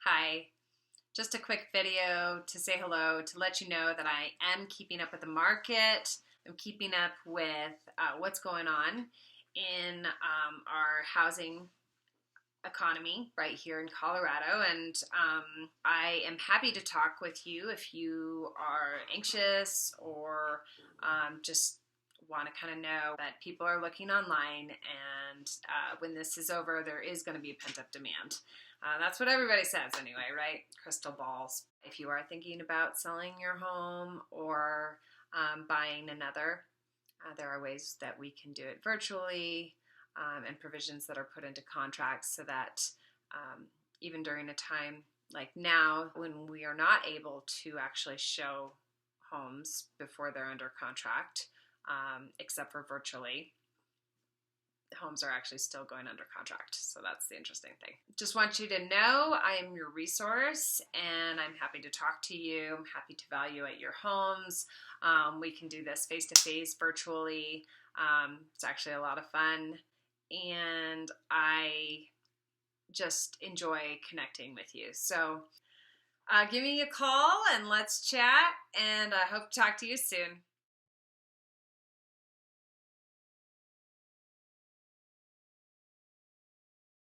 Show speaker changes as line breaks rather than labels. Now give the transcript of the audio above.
Hi, just a quick video to say hello, to let you know that I am keeping up with the market. I'm keeping up with what's going on in our housing economy right here in Colorado, and I am happy to talk with you if you are anxious or just want to kind of know that people are looking online, and when this is over, there is going to be pent-up demand. That's what everybody says anyway, right? Crystal balls. If you are thinking about selling your home or buying another, there are ways that we can do it virtually, and provisions that are put into contracts so that even during a time like now when we are not able to actually show homes before they're under contract, except for virtually, homes are actually still going under contract. So that's the interesting thing. Just want you to know I am your resource, and I'm happy to talk to you. I'm happy to evaluate your homes. We can do this face-to-face virtually. It's actually a lot of fun, and I just enjoy connecting with you. So give me a call and let's chat, and I hope to talk to you soon.